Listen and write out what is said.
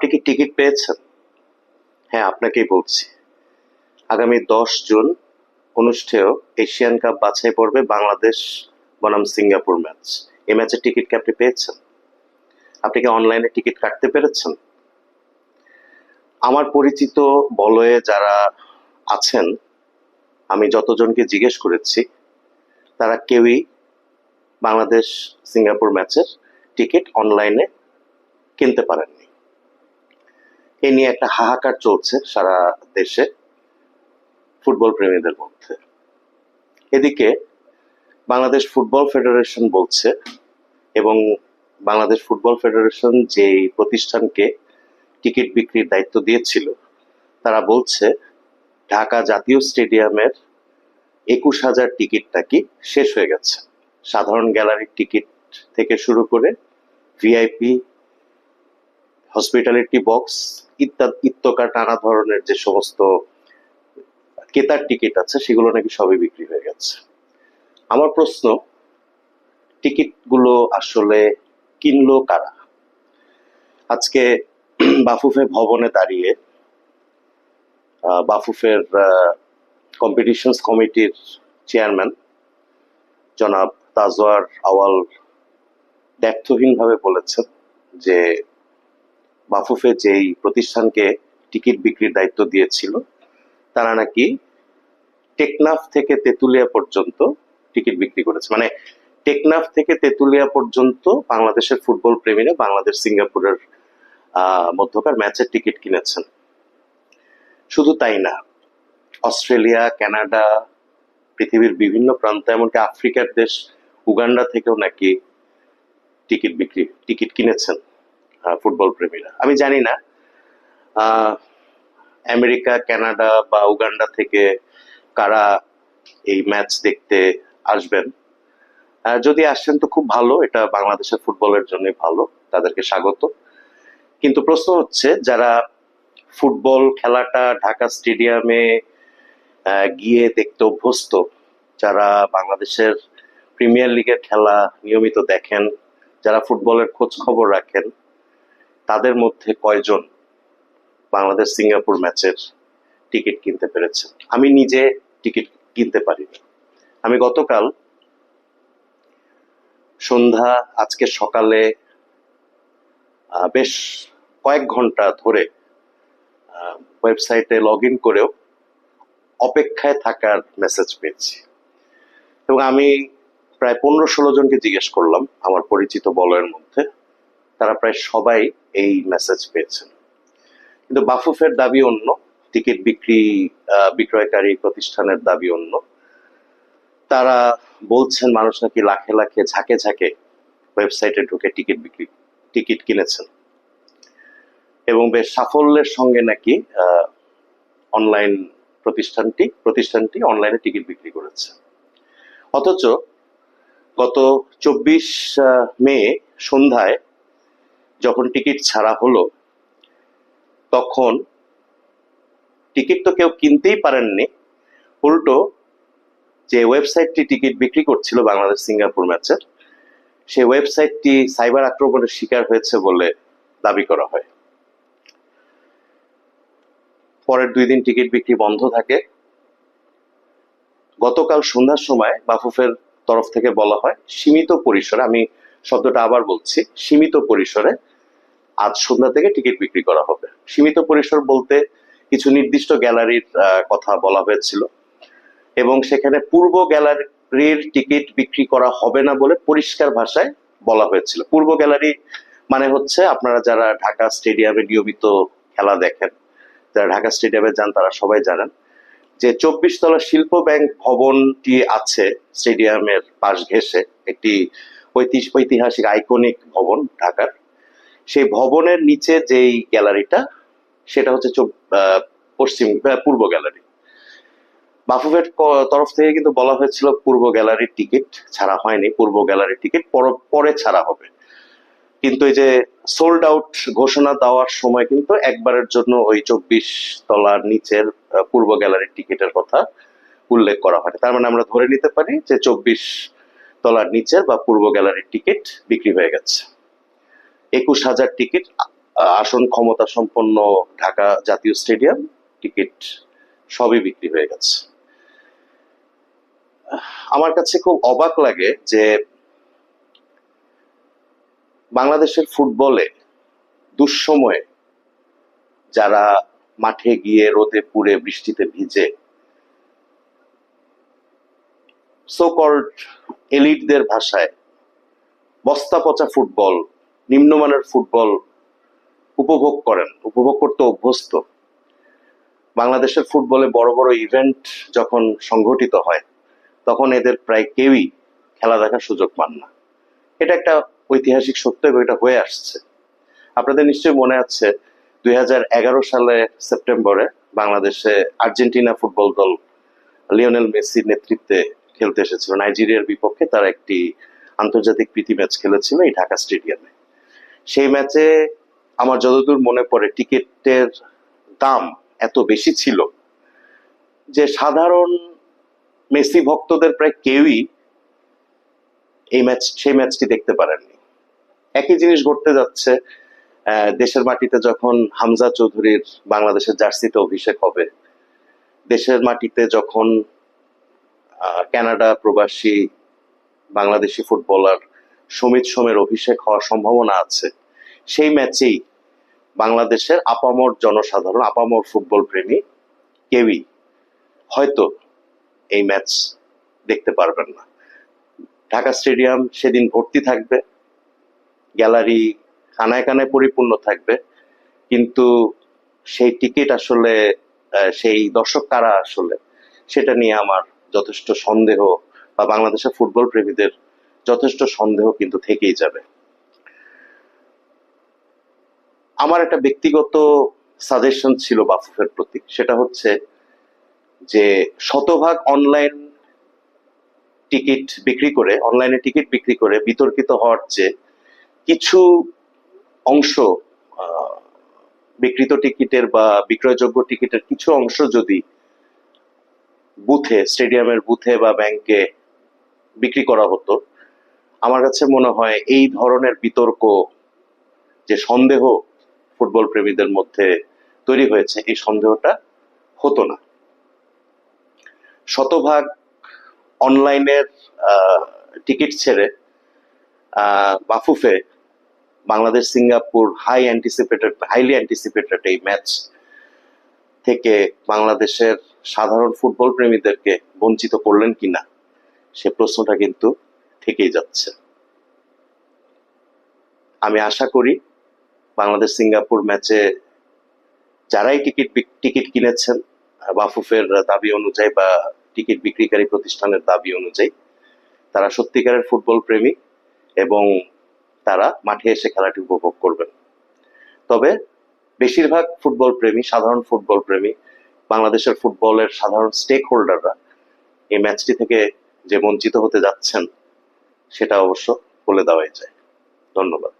আপনি কি টিকিট পেয়েছেন? হ্যাঁ, আপনাকেই বলছি। আগামী 10 জুন অনুষ্ঠেয় এশিয়ান কাপ বাছাই পর্বে বাংলাদেশ বনাম সিঙ্গাপুর ম্যাচ। এই ম্যাচের টিকিট কি আপনি পেয়েছেন? আপনি কি অনলাইনে টিকিট কাটতে পেরেছেন? আমার পরিচিত বলয়ে যারা আছেন, আমি যতজনকে জিজ্ঞেস করেছি, তারা কেউই বাংলাদেশ সিঙ্গাপুর ম্যাচের টিকিট অনলাইনে কিনতে পারেননি। এ নিয়ে একটা হাহাকার চলছে সারা দেশে ফুটবল প্রেমীদের মধ্যে। এদিকে বাংলাদেশ ফুটবল ফেডারেশন বলছে, এবং বাংলাদেশ ফুটবল ফেডারেশন যে প্রতিষ্ঠানকে টিকিট বিক্রির দায়িত্ব দিয়েছিল, তারা বলছে ঢাকা জাতীয় স্টেডিয়ামের 21,000 টিকিট নাকি শেষ হয়ে গেছে। সাধারণ গ্যালারির টিকিট থেকে শুরু করে ভিআইপি, হসপিটালিটি বক্স ইত্যাদি ইত্তকার নানা ধরনের যে সমস্ত ক্রেতার টিকিট আছে, সেগুলো নাকি সবই বিক্রি হয়ে গেছে। আমার প্রশ্ন, টিকিটগুলো আসলে কিনলো কারা? আজকে বাফুফে ভবনে দাঁড়িয়ে বাফুফের কম্পিটিশনস কমিটির চেয়ারম্যান জনাব তাজওয়ার আওয়াল দ্ব্যর্থহীনভাবে বলেছেন যে বাফুফে যেই প্রতিষ্ঠানকে টিকিট বিক্রির দায়িত্ব দিয়েছিল, তারা নাকি টেকনাফ থেকে তেতুলিয়া পর্যন্ত টিকিট বিক্রি করেছে। মানে টেকনাফ থেকে তেতুলিয়া পর্যন্ত বাংলাদেশের ফুটবল প্রেমীরা বাংলাদেশ সিঙ্গাপুরের মধ্যকার ম্যাচের টিকিট কিনেছেন। শুধু তাই না, অস্ট্রেলিয়া, কানাডা, পৃথিবীর বিভিন্ন প্রান্তে, এমনকি আফ্রিকার দেশ উগান্ডা থেকেও নাকি টিকিট কিনেছেন ফুটবল প্রেমীরা। আমি জানি না আমেরিকা, কানাডা বা উগান্ডা থেকে কারা এই ম্যাচ দেখতে আসবেন। যদি আসেন তো খুব ভালো, এটা বাংলাদেশের ফুটবলের জন্য ভালো, তাদেরকে স্বাগত। কিন্তু প্রশ্ন হচ্ছে, যারা ফুটবল খেলাটা ঢাকা স্টেডিয়ামে গিয়ে দেখতে অভ্যস্ত, যারা বাংলাদেশের প্রিমিয়ার লিগের খেলা নিয়মিত দেখেন, যারা ফুটবলের খোঁজ খবর রাখেন, তাদের মধ্যে কয়জন বাংলাদেশ সিঙ্গাপুর ম্যাচের টিকিট কিনতে পেরেছে? আমি নিজে টিকিট কিনতে পারিনি। আমি গতকাল সন্ধ্যা, আজকে সকালে বেশ কয়েক ঘন্টা ধরে ওয়েবসাইটে লগ ইন করেও অপেক্ষায় থাকার মেসেজ পেয়েছি, এবং আমি প্রায় 15-16 জনকে জিজ্ঞেস করলাম আমার পরিচিত বলয়ের মধ্যে, তারা প্রায় সবাই এই মেসেজ পেয়েছেন। কিন্তু বাফুফের দাবি অন্য, টিকিট বিক্রয়কারী প্রতিষ্ঠানের দাবি অন্য। তারা বলছেন মানুষ নাকি লাখে লাখে, ঝাঁকে ঝাঁকে ওয়েবসাইটে ঢুকে টিকিট কিনেছেন, এবং বেশ সাফল্যের সঙ্গে নাকি অনলাইন প্রতিষ্ঠানটি অনলাইনে টিকিট বিক্রি করেছে। অথচ গত 24 মে সন্ধ্যায় যখন টিকিট ছাড়া হলো, তখন টিকিট তো কেউ কিনতেই পারেননি, উল্টো যে ওয়েবসাইটটি টিকিট বিক্রি করছিল বাংলাদেশ সিঙ্গাপুর ম্যাচের, সেই ওয়েবসাইটটি সাইবার আক্রমণের শিকার হয়েছে বলে দাবি করা হয়। পরের 2 দিন টিকিট বিক্রি বন্ধ থাকে। গতকাল সন্ধ্যার সময় বাফুফের তরফ থেকে বলা হয় সীমিত পরিসরে, আমি শব্দটা আবার বলছি, সীমিত পরিসরে আজ সন্ধ্যা থেকে টিকিট বিক্রি করা হবে। সীমিত পরিসর বলতে কিছু নির্দিষ্ট গ্যালারির কথা বলা হয়েছিল, এবং সেখানে পূর্ব গ্যালারির টিকিট বিক্রি করা হবে না বলে পরিষ্কার ভাষায় বলা হয়েছিল। পূর্ব গ্যালারি মানে হচ্ছে, আপনারা যারা ঢাকা স্টেডিয়ামে নিয়মিত খেলা দেখেন, যারা ঢাকা স্টেডিয়ামে যান, তারা সবাই জানেন যে 24 তলা শিল্প ব্যাংক ভবনটি আছে স্টেডিয়ামের পাশ ঘেঁষে, একটি ঐতিহাসিক আইকনিক ভবন ঢাকার। সেই ভবনের নিচে যেই গ্যালারিটা, সেটা হচ্ছে পূর্ব গ্যালারি। বাফুফের তরফ থেকে কিন্তু বলা হয়েছিল পূর্ব গ্যালারির টিকিট ছাড়া হয়নি, পূর্ব গ্যালারির টিকিট পরে ছাড়া হবে। কিন্তু এই যে সোল্ড আউট ঘোষণা দেওয়ার সময় কিন্তু একবারের জন্য ওই 24 তলার নিচের পূর্ব গ্যালারির টিকিটের কথা উল্লেখ করা হয়। তার মানে আমরা ধরে নিতে পারি যে 24 তলার নিচের বা পূর্ব গ্যালারির টিকিট বিক্রি হয়ে গেছে। 21,000 টিকিট আসন ক্ষমতা সম্পন্ন ঢাকা জাতীয় স্টেডিয়াম টিকিট সবই বিক্রি হয়ে গেছে। আমার কাছে খুব অবাক লাগে যে বাংলাদেশের ফুটবলে দুঃসময়ে যারা মাঠে গিয়ে রোদে পুড়ে বৃষ্টিতে ভিজে সো কল্ড এলিটদের ভাষায় বস্তা পচা ফুটবল, নিম্নমানের ফুটবল উপভোগ করেন, উপভোগ করতে অভ্যস্ত, বাংলাদেশের ফুটবলে বড় বড় ইভেন্ট যখন সংঘটিত হয় তখন এদের প্রায় কেউই খেলা দেখার সুযোগ পান না। এটা একটা ঐতিহাসিক সত্য এবং এটা হয়ে আসছে। আপনাদের নিশ্চয়ই মনে আছে 2011 সালে সেপ্টেম্বরে বাংলাদেশে আর্জেন্টিনা ফুটবল দল লিওনেল মেসির নেতৃত্বে খেলতে এসেছিল নাইজেরিয়ার বিপক্ষে। তারা একটি আন্তর্জাতিক প্রীতি ম্যাচ খেলেছিল এই ঢাকা স্টেডিয়ামে। সেই ম্যাচে আমার যতদূর মনে পড়ে টিকিটের দাম এত বেশি ছিল যে সাধারণ মেসি ভক্তদের প্রায় কেউই সেই ম্যাচটি দেখতে পারেননি। একই জিনিস ঘটতে যাচ্ছে দেশের মাটিতে যখন হামজা চৌধুরীর বাংলাদেশের জার্সিতে অভিষেক হবে, দেশের মাটিতে যখন কানাডা প্রবাসী বাংলাদেশি ফুটবলার সমিত সোমের অভিষেক হওয়ার সম্ভাবনা আছে, সেই ম্যাচেই বাংলাদেশের আপামর জনসাধারণ, আপামর ফুটবল প্রেমী কেউই হয়তো এই ম্যাচ দেখতে পারবেন না। ঢাকা স্টেডিয়াম সেদিন ভর্তি থাকবে, গ্যালারি কানায় কানায় পরিপূর্ণ থাকবে, কিন্তু সেই টিকিট আসলে সেই দর্শক কারা আসলে সেটা নিয়ে আমার যথেষ্ট সন্দেহ, বা বাংলাদেশের ফুটবল প্রেমীদের যথেষ্ট সন্দেহ কিন্তু থেকেই যাবে। আমার একটা ব্যক্তিগত সাজেশন ছিল বাফুফের প্রতি, সেটা হচ্ছে যে শতভাগ অনলাইনে টিকিট বিক্রি করে বিতর্কিত হওয়ার চেয়ে কিছু অংশ বিক্রিত টিকিটের বা বিক্রয়যোগ্য টিকিটের কিছু অংশ যদি স্টেডিয়ামের বুথে বা ব্যাংকে বিক্রি করা হতো, আমার কাছে মনে হয় এই ধরনের বিতর্ক, যে সন্দেহ ফুটবল প্রেমীদের মধ্যে তৈরি হয়েছে, এই সন্দেহটা হতো না। শতভাগ অনলাইনের টিকিট ছেড়ে Bafufe Bangladesh Singapore highly anticipated এই ম্যাচ থেকে বাংলাদেশের সাধারণ ফুটবল প্রেমীদেরকে বঞ্চিত করলেন কিনা, সে প্রশ্নটা কিন্তু থেকেই যাচ্ছে। আমি আশা করি বাংলাদেশ সিঙ্গাপুর ম্যাচে যারাই টিকিট কিনেছেন বাফুফের দাবি অনুযায়ী বা টিকিট বিক্রিকারী প্রতিষ্ঠানের দাবি অনুযায়ী, তারা সত্যিকারের ফুটবল প্রেমী এবং তারা মাঠে এসে খেলাটি উপভোগ করবেন। তবে বেশিরভাগ ফুটবল প্রেমী, সাধারণ ফুটবল প্রেমী, বাংলাদেশের ফুটবলের সাধারণ স্টেক হোল্ডাররা এই ম্যাচটি থেকে যে বঞ্চিত হতে যাচ্ছেন সেটা অবশ্য বলে দেওয়াই যায়। ধন্যবাদ।